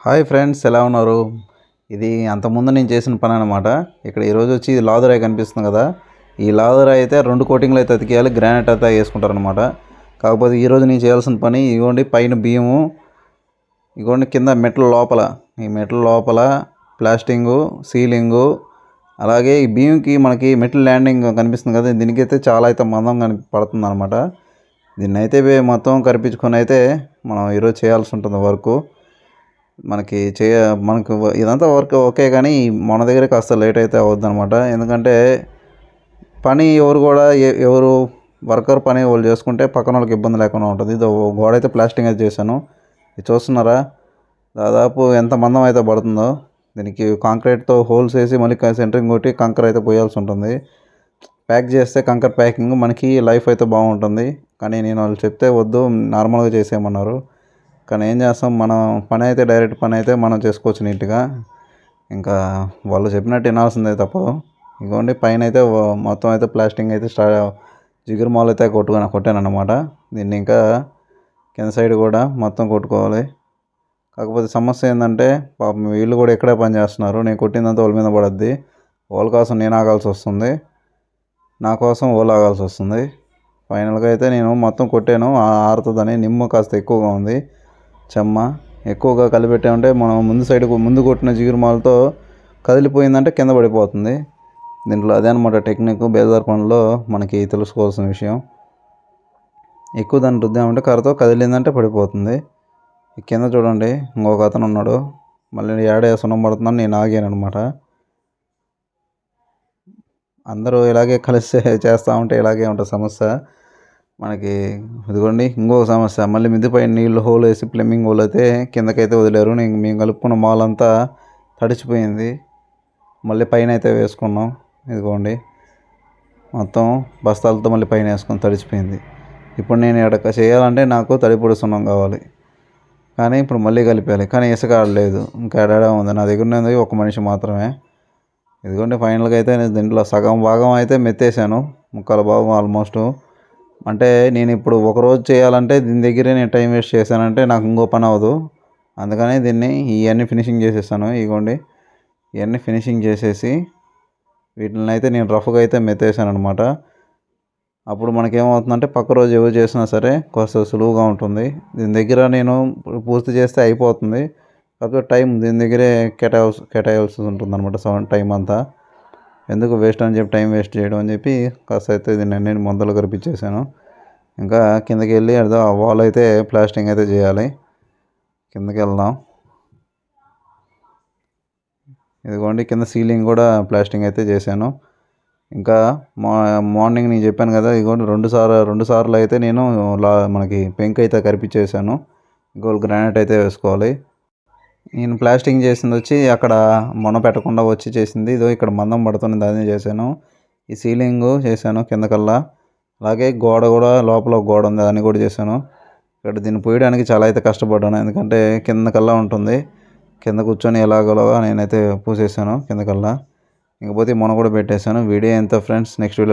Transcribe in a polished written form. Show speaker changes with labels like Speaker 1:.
Speaker 1: Hi friends, ఎలా ఉన్నారు? ఇది అంతకుముందు నేను చేసిన పని అనమాట. ఇక్కడ ఈరోజు వచ్చి ఇది లాదురాయి కనిపిస్తుంది కదా, ఈ లాదురాయి అయితే 2 కోటింగ్లు అయితే అతికేయాలి, గ్రానైట్ అయితే వేసుకుంటారనమాట. కాకపోతే ఈరోజు నేను చేయాల్సిన పని ఇగోండి, పైన బియ్యము, ఇగోండి కింద మెట్ల లోపల, ఈ మెట్ల లోపల ప్లాస్టింగు, సీలింగు, అలాగే ఈ బియ్యంకి మనకి మెట్ల ల్యాండింగ్ కనిపిస్తుంది కదా, దీనికైతే చాలా అయితే మందం పడుతుంది అనమాట. దీన్ని అయితే మొత్తం కరిపించుకొని అయితే మనం ఈరోజు చేయాల్సి ఉంటుంది వర్క్. మనకు ఇదంతా వర్క్ ఓకే, కానీ మన దగ్గర కాస్త లేట్ అయితే అవుద్ది అనమాట. ఎందుకంటే పని ఎవరు వర్కర్ పని వాళ్ళు చేసుకుంటే పక్కన వాళ్ళకి ఇబ్బంది లేకుండా ఉంటుంది. ఇది గోడ అయితే ప్లాస్టింగ్ అయితే చేశాను. ఇది చూస్తున్నారా, దాదాపు ఎంత మందం అయితే పడుతుందో. దీనికి కాంక్రీట్తో హోల్స్ వేసి మళ్ళీ సెంటరింగ్ కొట్టి కంకర అయితే పోయాల్సి ఉంటుంది. ప్యాక్ చేస్తే కంకర ప్యాకింగ్ మనకి లైఫ్ అయితే బాగుంటుంది. కానీ నేను వాళ్ళు చెప్తే వద్దు, నార్మల్గా చేసేయమన్నారు. కానీ ఏం చేస్తాం, మన పని అయితే డైరెక్ట్ పని అయితే మనం చేసుకోవచ్చు నీట్గా. ఇంకా వాళ్ళు చెప్పినట్టు వినాల్సిందే తప్పదు. ఇదిగోండి పైన అయితే మొత్తం అయితే ప్లాస్టింగ్ అయితే జిగురు మాల్ అయితే కొట్టాను అనమాట. దీన్ని ఇంకా కింద సైడ్ కూడా మొత్తం కొట్టుకోవాలి. కాకపోతే సమస్య ఏంటంటే, పాపం వీళ్ళు కూడా ఇక్కడే పని చేస్తున్నారు. నేను కొట్టిందంతా వాళ్ళ మీద పడద్ది. వాళ్ళ కోసం నేను ఆగాల్సి వస్తుంది, నా కోసం వాళ్ళు ఆగాల్సి వస్తుంది. ఫైనల్గా అయితే నేను మొత్తం కొట్టాను, ఆరుతుందని. నిమ్మ కాస్త ఎక్కువగా ఉంది, చెమ్మ ఎక్కువగా కలిపెట్టామంటే మనం ముందు కొట్టిన జిగురుమాలతో కదిలిపోయిందంటే కింద పడిపోతుంది. దీంట్లో అదే అనమాట టెక్నిక్. బేల్దార్ పనిలో మనకి తెలుసుకోవాల్సిన విషయం. ఎక్కువ దాన్ని రుద్దామంటే కర్రతో కదిలిందంటే పడిపోతుంది. కింద చూడండి, ఇంకొక అతను ఉన్నాడు. మళ్ళీ ఏడే సున్నం పడుతుందని నేను ఆగాను అనమాట. అందరూ ఇలాగే కలిసి చేస్తూ ఉంటే ఇలాగే ఉంటుంది సమస్య మనకి. ఇదిగోండి ఇంకొక సమస్య, మళ్ళీ మిద్దిపై నీళ్ళు హోల్ వేసి ప్లంబింగ్ హోల్ అయితే కిందకైతే వదిలేరు. మేము కలుపుకున్న మాల్ అంతా తడిచిపోయింది. మళ్ళీ పైన అయితే వేసుకున్నాం. ఇదిగోండి మొత్తం బస్తాలతో మళ్ళీ పైన వేసుకొని తడిచిపోయింది. ఇప్పుడు నేను ఎడక చేయాలంటే నాకు తడిపొడి సున్నం కావాలి, కానీ ఇప్పుడు మళ్ళీ కలిపేయాలి. కానీ ఇసుక ఆడలేదు, ఇంకా ఎడా ఉంది. నా దగ్గర ఉన్నది ఒక మనిషి మాత్రమే. ఇదిగోండి ఫైనల్గా అయితే నేను దీంట్లో సగం భాగం అయితే మెత్తేసాను, ముక్కల భాగం ఆల్మోస్ట్. అంటే నేను ఇప్పుడు ఒకరోజు చేయాలంటే దీని దగ్గరే నేను టైం వేస్ట్ చేశానంటే నాకు ఇంకో పని అవ్వదు. అందుకని ఇవన్నీ ఫినిషింగ్ చేసేసాను. ఇదిగోండి ఇవన్నీ ఫినిషింగ్ చేసేసి వీటిని అయితే నేను రఫ్గా అయితే మెత్తేసాను అనమాట. అప్పుడు మనకేమవుతుందంటే పక్క రోజు ఎవరు చేసినా సరే కాస్త సులువుగా ఉంటుంది. దీని దగ్గర నేను పూర్తి చేస్తే అయిపోతుంది, కాకపోతే టైం దీని దగ్గరే కేటాయాల్సి ఉంటుంది అనమాట. టైం అంతా ఎందుకు వేస్ట్ అని చెప్పి, టైం వేస్ట్ చేయడం అని చెప్పి కాస్త అయితే దీన్ని అన్ని మొదలు కరిపించేసాను. ఇంకా కిందకి వెళ్ళి ఆ వాల్ అయితే ప్లాస్టింగ్ అయితే చేయాలి. కిందకి వెళ్దాం. ఇదిగోండి కింద సీలింగ్ కూడా ప్లాస్టింగ్ అయితే చేశాను. ఇంకా మార్నింగ్ నేను చెప్పాను కదా, ఇదిగోండి రెండు సార్లు అయితే నేను మనకి పెంక్ అయితే కరిపించేసాను. ఇంకో గ్రానైట్ అయితే వేసుకోవాలి. నేను ప్లాస్టింగ్ చేసింది వచ్చి అక్కడ మొన పెట్టకుండా వచ్చి చేసింది. ఇదో ఇక్కడ మందం పడుతుంది, దాన్ని చేశాను. ఈ సీలింగ్ చేశాను కిందకల్లా. అలాగే గోడ కూడా లోపల గోడ ఉంది, దాన్ని కూడా చేశాను. ఇక్కడ దీన్ని పూయడానికి చాలా అయితే కష్టపడ్డాను, ఎందుకంటే కిందకల్లా ఉంటుంది. కింద కూర్చొని ఎలాగోలాగా నేనైతే పూసేసాను కిందకల్లా. ఇంకపోతే మొన కూడా పెట్టేశాను. వీడియో ఎంత ఫ్రెండ్స్, నెక్స్ట్ వీడియో